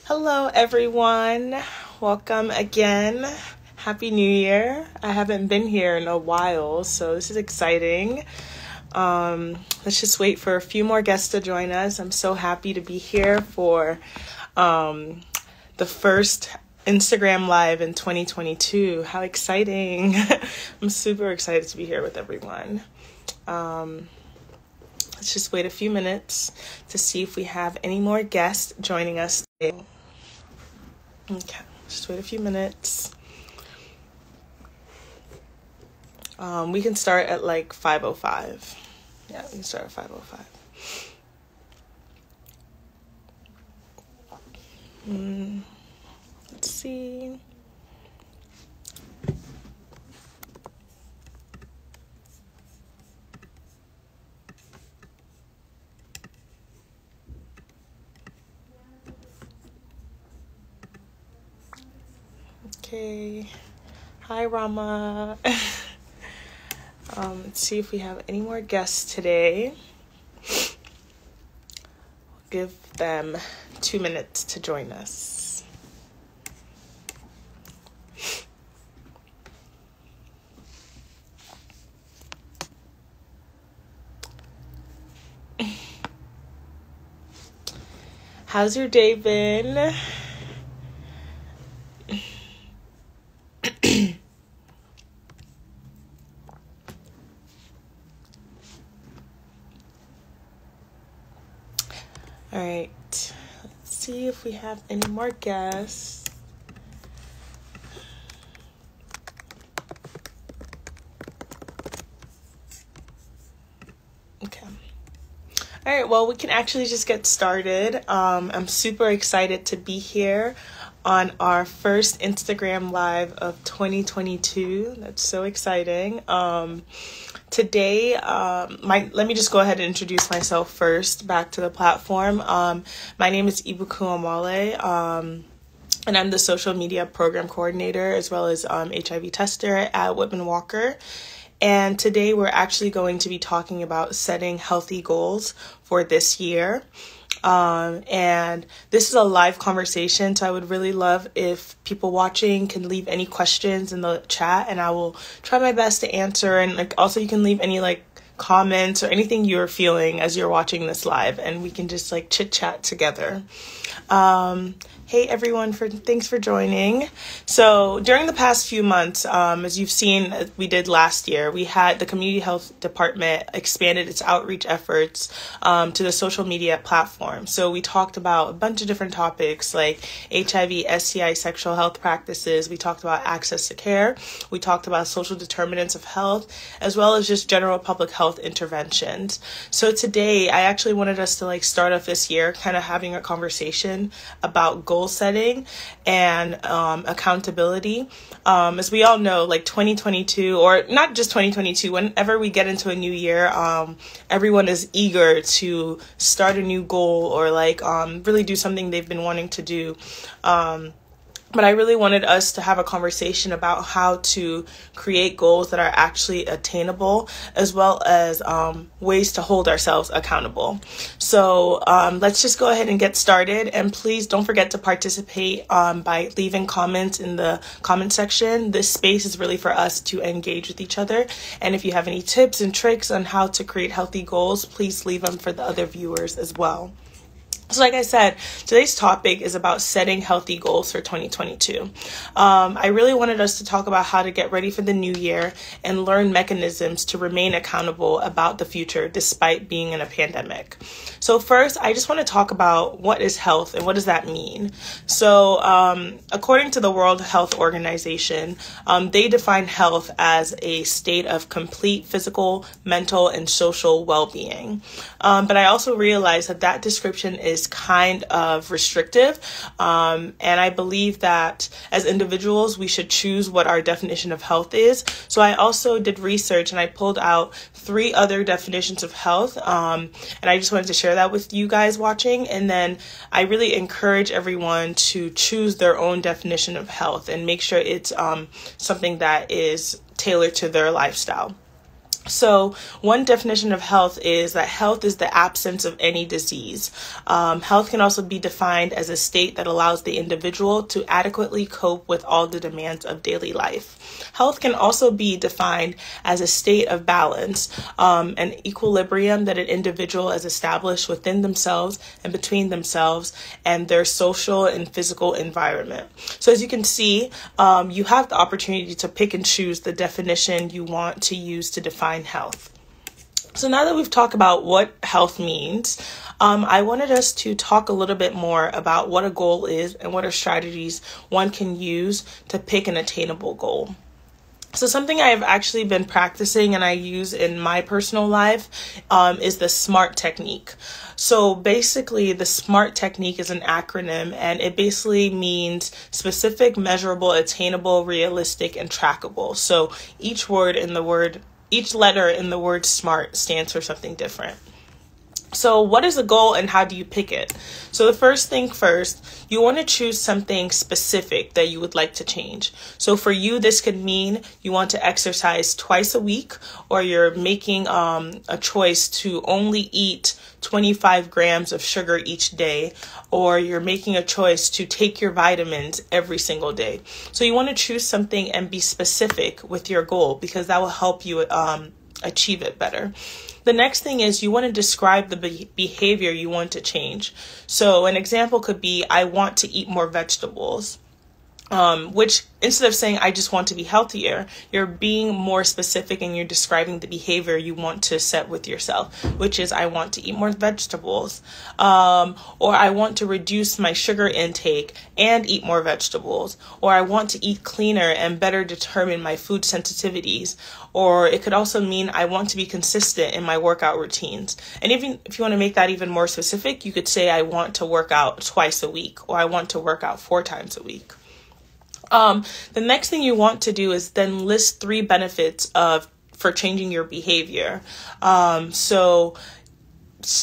Hello, everyone. Welcome again. Happy New Year. I haven't been here in a while, so this is exciting. Let's just wait for a few more guests to join us. I'm so happy to be here for the first Instagram Live in 2022. How exciting. I'm super excited to be here with everyone. Let's just wait a few minutes to see if we have any more guests joining us today. Okay, just wait a few minutes. We can start at like 5:05. Yeah, we can start at 5:05. Let's see. Okay. Hi, Rama. Let's see if we have any more guests today. We'll give them 2 minutes to join us. How's your day been? All right, let's see if we have any more guests. Okay. All right, well, we can actually just get started. I'm super excited to be here on our first Instagram Live of 2022. That's so exciting. Today, let me just go ahead and introduce myself first back to the platform. My name is Ibuku Amale, and I'm the social media program coordinator as well as HIV tester at Whitman-Walker. And today we're actually going to be talking about setting healthy goals for this year. And this is a live conversation, so I would really love if people watching can leave any questions in the chat, and I will try my best to answer. And also you can leave any comments or anything you're feeling as you're watching this live, and we can just chit chat together. Hey everyone, thanks for joining. So during the past few months, as you've seen, we did last year, we had the community health department expanded its outreach efforts to the social media platform. So we talked about a bunch of different topics like HIV, STI, sexual health practices. We talked about access to care. We talked about social determinants of health, as well as just general public health interventions. So today, I actually wanted us to start off this year kind of having a conversation about goal setting and accountability. As we all know, 2022, or not just 2022, whenever we get into a new year, everyone is eager to start a new goal or really do something they've been wanting to do. But I really wanted us to have a conversation about how to create goals that are actually attainable, as well as ways to hold ourselves accountable. So let's just go ahead and get started. And please don't forget to participate by leaving comments in the comment section. This space is really for us to engage with each other. And if you have any tips and tricks on how to create healthy goals, please leave them for the other viewers as well. So like I said, today's topic is about setting healthy goals for 2022. I really wanted us to talk about how to get ready for the new year and learn mechanisms to remain accountable about the future despite being in a pandemic. So first, I just want to talk about what is health and what does that mean. So according to the World Health Organization, they define health as a state of complete physical, mental, and social well-being. But I also realized that description is is kind of restrictive. And I believe that as individuals, we should choose what our definition of health is. So I also did research and I pulled out 3 other definitions of health. And I just wanted to share that with you guys watching. And then I really encourage everyone to choose their own definition of health and make sure it's something that is tailored to their lifestyle. So one definition of health is that health is the absence of any disease. Health can also be defined as a state that allows the individual to adequately cope with all the demands of daily life. Health can also be defined as a state of balance, an equilibrium that an individual has established within themselves and between themselves and their social and physical environment. So as you can see, you have the opportunity to pick and choose the definition you want to use to define health. So now that we've talked about what health means, I wanted us to talk a little bit more about what a goal is and what are strategies one can use to pick an attainable goal. So something I have actually been practicing and I use in my personal life is the SMART technique. So basically, the SMART technique is an acronym, and it basically means specific, measurable, attainable, realistic, and trackable. So each letter in the word SMART stands for something different. So what is a goal and how do you pick it? So the first thing first, you want to choose something specific that you would like to change. So for you, this could mean you want to exercise twice a week, or you're making a choice to only eat 25 grams of sugar each day, or you're making a choice to take your vitamins every single day. So you want to choose something and be specific with your goal, because that will help you achieve it better. The next thing is you want to describe the behavior you want to change. So an example could be, I want to eat more vegetables. Which instead of saying, I just want to be healthier, you're being more specific and you're describing the behavior you want to set with yourself, which is, I want to eat more vegetables, or I want to reduce my sugar intake and eat more vegetables, or I want to eat cleaner and better determine my food sensitivities. Or it could also mean I want to be consistent in my workout routines. And even if you want to make that even more specific, you could say, I want to work out twice a week, or I want to work out 4 times a week. The next thing you want to do is then list 3 benefits for changing your behavior. So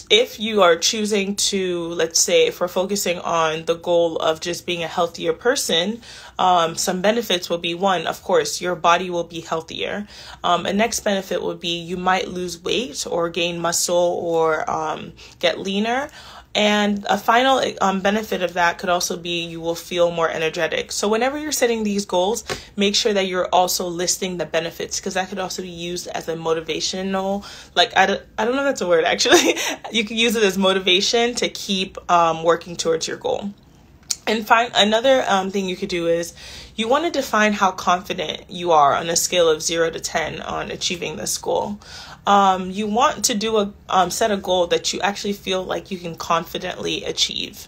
if you are choosing to, let's say, if we're focusing on the goal of just being a healthier person, some benefits will be, 1, of course, your body will be healthier. A next benefit would be you might lose weight or gain muscle or get leaner. And a final benefit of that could also be you will feel more energetic. So whenever you're setting these goals, make sure that you're also listing the benefits, because that could also be used as a motivational, I don't know if that's a word actually. You can use it as motivation to keep working towards your goal. And another thing you could do is you want to define how confident you are on a scale of 0 to 10 on achieving this goal. You want to set a goal that you actually feel like you can confidently achieve.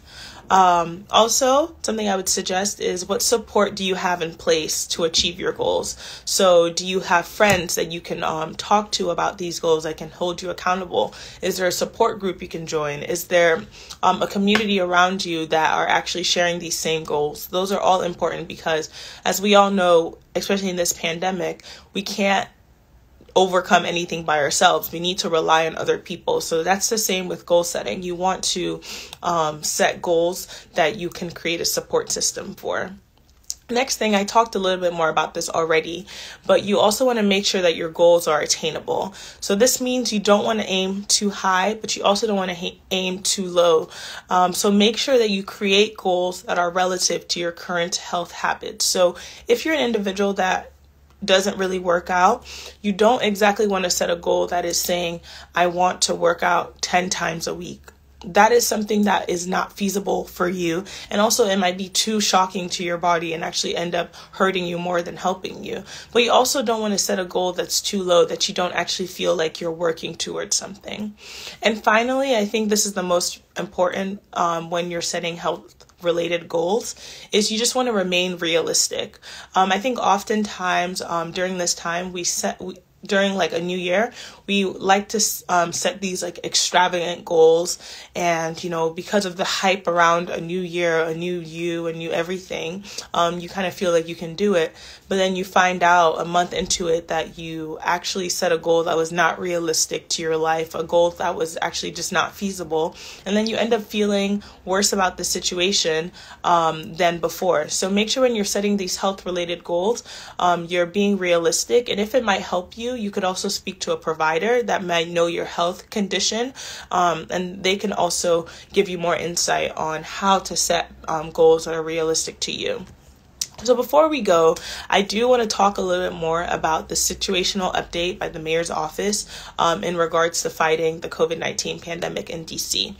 Also, something I would suggest is, what support do you have in place to achieve your goals? So do you have friends that you can talk to about these goals that can hold you accountable? Is there a support group you can join? Is there a community around you that are actually sharing these same goals? Those are all important because, as we all know, especially in this pandemic, we can't overcome anything by ourselves. We need to rely on other people. So that's the same with goal setting. You want to set goals that you can create a support system for. Next thing, I talked a little bit more about this already, but you also want to make sure that your goals are attainable. So this means you don't want to aim too high, but you also don't want to aim too low. So make sure that you create goals that are relative to your current health habits. So if you're an individual that doesn't really work out, you don't exactly want to set a goal that is saying, I want to work out 10 times a week. That is something that is not feasible for you. And also it might be too shocking to your body and actually end up hurting you more than helping you. But you also don't want to set a goal that's too low, that you don't actually feel like you're working towards something. And finally, I think this is the most important when you're setting health related goals, is you just want to remain realistic. I think oftentimes during this time we during like a new year, we like to set these like extravagant goals. And, you know, because of the hype around a new year, a new you, a new everything, you kind of feel like you can do it. But then you find out a month into it that you actually set a goal that was not realistic to your life, a goal that was actually just not feasible. And then you end up feeling worse about the situation than before. So make sure when you're setting these health-related goals, you're being realistic. And if it might help you, you could also speak to a provider that might know your health condition, and they can also give you more insight on how to set goals that are realistic to you. So before we go, I do want to talk a little bit more about the situational update by the mayor's office in regards to fighting the COVID-19 pandemic in DC.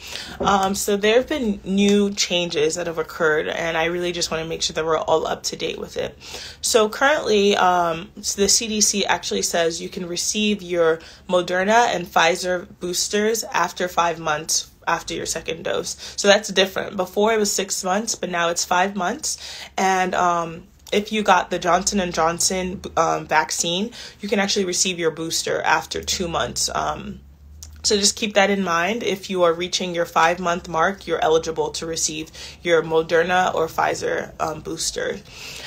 So there have been new changes that have occurred, and I really just want to make sure that we're all up to date with it. So currently, the CDC actually says you can receive your Moderna and Pfizer boosters after 5 months after your second dose. So that's different. Before it was 6 months, but now it's 5 months. And if you got the Johnson & Johnson vaccine, you can actually receive your booster after 2 months. So just keep that in mind. If you are reaching your 5-month mark, you're eligible to receive your Moderna or Pfizer booster.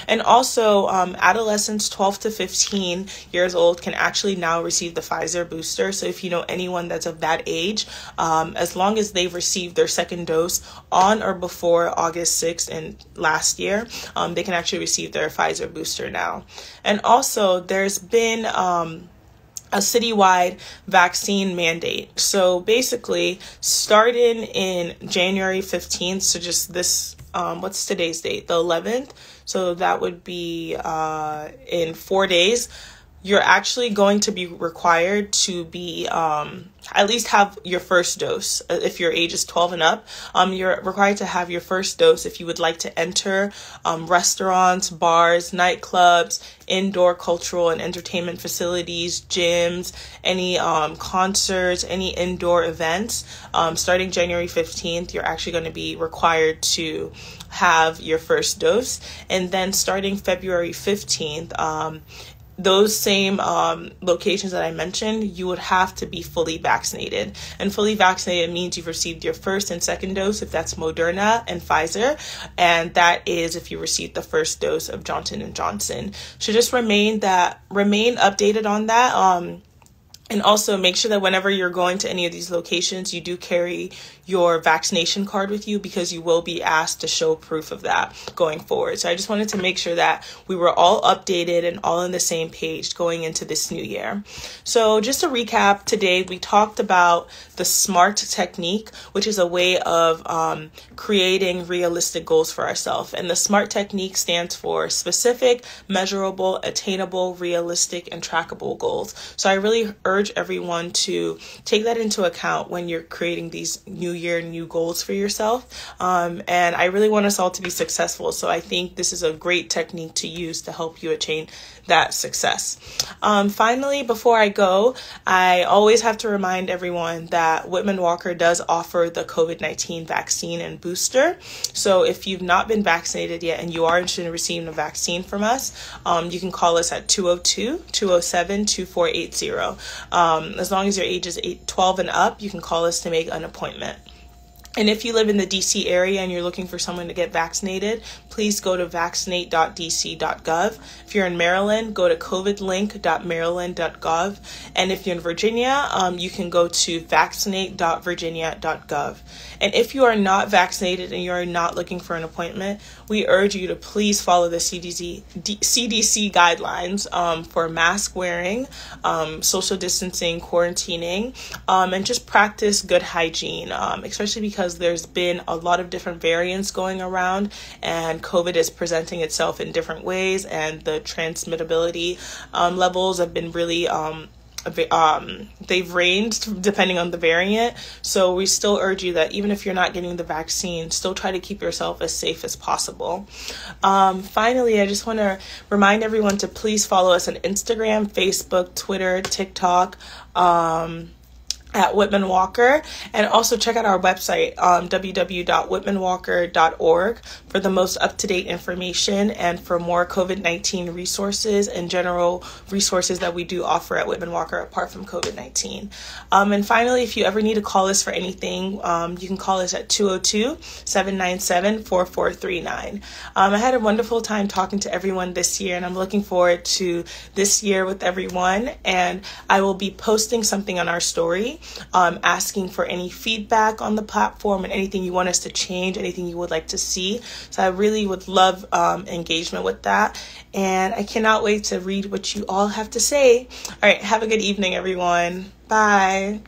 And also, adolescents 12 to 15 years old can actually now receive the Pfizer booster. So if you know anyone that's of that age, as long as they've received their second dose on or before August 6th and last year, they can actually receive their Pfizer booster now. And also, there's been a citywide vaccine mandate. So basically, starting in January 15th, so just this, what's today's date? The 11th. So that would be in 4 days. You're actually going to be required to be at least have your first dose. If your age is 12 and up, you're required to have your first dose if you would like to enter restaurants, bars, nightclubs, indoor cultural and entertainment facilities, gyms, any concerts, any indoor events. Starting January 15th, you're actually going to be required to have your first dose. And then starting February 15th, those same locations that I mentioned, you would have to be fully vaccinated. And fully vaccinated means you've received your first and second dose, if that's Moderna and Pfizer. And that is if you received the first dose of Johnson & Johnson. So just remain updated on that. And also make sure that whenever you're going to any of these locations, you do carry your vaccination card with you, because you will be asked to show proof of that going forward. So I just wanted to make sure that we were all updated and all on the same page going into this new year. So just to recap, today we talked about the SMART technique, which is a way of creating realistic goals for ourselves. And the SMART technique stands for specific, measurable, attainable, realistic, and trackable goals. So I really urge everyone to take that into account when you're creating these new year, new goals for yourself. And I really want us all to be successful. So I think this is a great technique to use to help you attain that success. Finally, before I go, I always have to remind everyone that Whitman-Walker does offer the COVID-19 vaccine and booster. So if you've not been vaccinated yet and you are interested in receiving a vaccine from us, you can call us at 202-207-2480. As long as your age is 12 and up, you can call us to make an appointment. And if you live in the DC area and you're looking for someone to get vaccinated, please go to vaccinate.dc.gov. If you're in Maryland, go to covidlink.maryland.gov. And if you're in Virginia, you can go to vaccinate.virginia.gov. And if you are not vaccinated and you are not looking for an appointment, we urge you to please follow the CDC guidelines for mask wearing, social distancing, quarantining, and just practice good hygiene, especially because there's been a lot of different variants going around and COVID is presenting itself in different ways, and the transmittability levels have been really they've ranged depending on the variant. So we still urge you that even if you're not getting the vaccine, still try to keep yourself as safe as possible. Finally, I just want to remind everyone to please follow us on Instagram, Facebook, Twitter, TikTok, at Whitman-Walker, and also check out our website, www.whitmanwalker.org, for the most up-to-date information and for more COVID-19 resources and general resources that we do offer at Whitman-Walker apart from COVID-19. And finally, if you ever need to call us for anything, you can call us at 202-797-4439. I had a wonderful time talking to everyone this year, and I'm looking forward to this year with everyone, and I will be posting something on our story asking for any feedback on the platform and anything you want us to change, anything you would like to see. So I really would love engagement with that. And I cannot wait to read what you all have to say. All right, have a good evening, everyone. Bye.